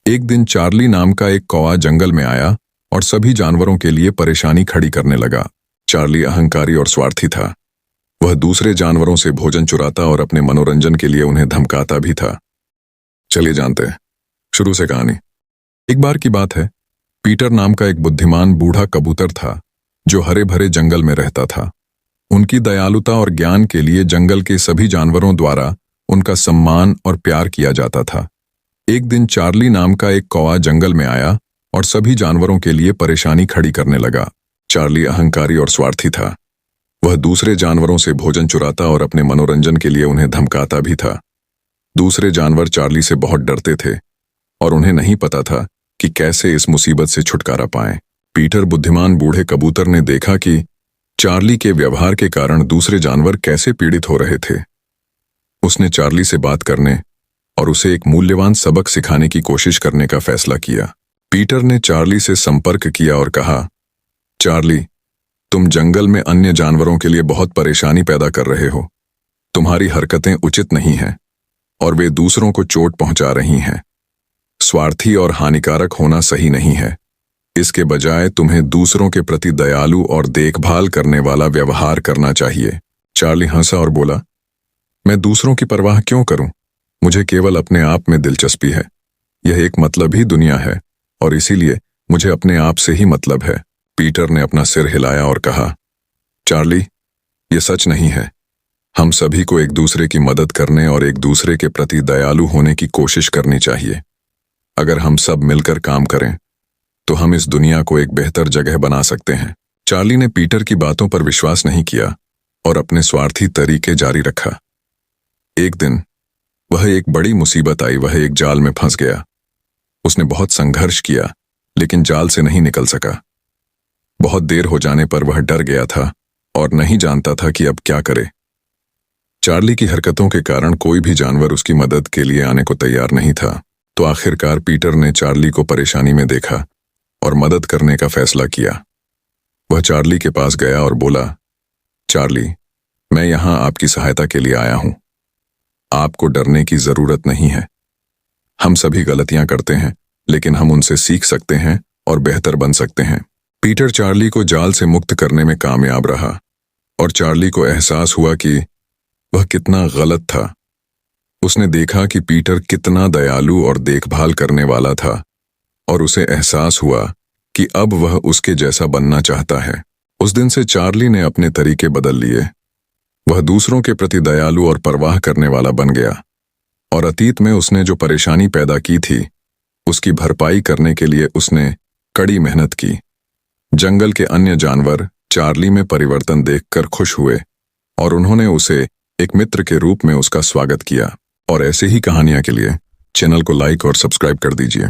एक दिन चार्ली नाम का एक कौवा जंगल में आया और सभी जानवरों के लिए परेशानी खड़ी करने लगा। चार्ली अहंकारी और स्वार्थी था। वह दूसरे जानवरों से भोजन चुराता और अपने मनोरंजन के लिए उन्हें धमकाता भी था। चलिए जानते हैं शुरू से कहानी। एक बार की बात है, पीटर नाम का एक बुद्धिमान बूढ़ा कबूतर था जो हरे भरे जंगल में रहता था। उनकी दयालुता और ज्ञान के लिए जंगल के सभी जानवरों द्वारा उनका सम्मान और प्यार किया जाता था। एक दिन चार्ली नाम का एक कौवा जंगल में आया और सभी जानवरों के लिए परेशानी खड़ी करने लगा। चार्ली अहंकारी और स्वार्थी था। वह दूसरे जानवरों से भोजन चुराता और अपने मनोरंजन के लिए उन्हें धमकाता भी था। दूसरे जानवर चार्ली से बहुत डरते थे और उन्हें नहीं पता था कि कैसे इस मुसीबत से छुटकारा पाएं। पीटर बुद्धिमान बूढ़े कबूतर ने देखा कि चार्ली के व्यवहार के कारण दूसरे जानवर कैसे पीड़ित हो रहे थे। उसने चार्ली से बात करने और उसे एक मूल्यवान सबक सिखाने की कोशिश करने का फैसला किया। पीटर ने चार्ली से संपर्क किया और कहा, चार्ली, तुम जंगल में अन्य जानवरों के लिए बहुत परेशानी पैदा कर रहे हो। तुम्हारी हरकतें उचित नहीं हैं और वे दूसरों को चोट पहुंचा रही हैं। स्वार्थी और हानिकारक होना सही नहीं है। इसके बजाय तुम्हें दूसरों के प्रति दयालु और देखभाल करने वाला व्यवहार करना चाहिए। चार्ली हंसा और बोला, मैं दूसरों की परवाह क्यों करूं? मुझे केवल अपने आप में दिलचस्पी है। यह एक मतलब ही दुनिया है और इसीलिए मुझे अपने आप से ही मतलब है। पीटर ने अपना सिर हिलाया और कहा, चार्ली, यह सच नहीं है। हम सभी को एक दूसरे की मदद करने और एक दूसरे के प्रति दयालु होने की कोशिश करनी चाहिए। अगर हम सब मिलकर काम करें तो हम इस दुनिया को एक बेहतर जगह बना सकते हैं। चार्ली ने पीटर की बातों पर विश्वास नहीं किया और अपने स्वार्थी तरीके जारी रखा। एक दिन वह एक बड़ी मुसीबत आई। वह एक जाल में फंस गया। उसने बहुत संघर्ष किया लेकिन जाल से नहीं निकल सका। बहुत देर हो जाने पर वह डर गया था और नहीं जानता था कि अब क्या करे। चार्ली की हरकतों के कारण कोई भी जानवर उसकी मदद के लिए आने को तैयार नहीं था। तो आखिरकार पीटर ने चार्ली को परेशानी में देखा और मदद करने का फैसला किया। वह चार्ली के पास गया और बोला, चार्ली, मैं यहां आपकी सहायता के लिए आया हूं। आपको डरने की जरूरत नहीं है। हम सभी गलतियां करते हैं लेकिन हम उनसे सीख सकते हैं और बेहतर बन सकते हैं। पीटर चार्ली को जाल से मुक्त करने में कामयाब रहा और चार्ली को एहसास हुआ कि वह कितना गलत था। उसने देखा कि पीटर कितना दयालु और देखभाल करने वाला था और उसे एहसास हुआ कि अब वह उसके जैसा बनना चाहता है। उस दिन से चार्ली ने अपने तरीके बदल लिए। वह दूसरों के प्रति दयालु और परवाह करने वाला बन गया और अतीत में उसने जो परेशानी पैदा की थी उसकी भरपाई करने के लिए उसने कड़ी मेहनत की। जंगल के अन्य जानवर चार्ली में परिवर्तन देखकर खुश हुए और उन्होंने उसे एक मित्र के रूप में उसका स्वागत किया। और ऐसे ही कहानियां के लिए चैनल को लाइक और सब्सक्राइब कर दीजिए।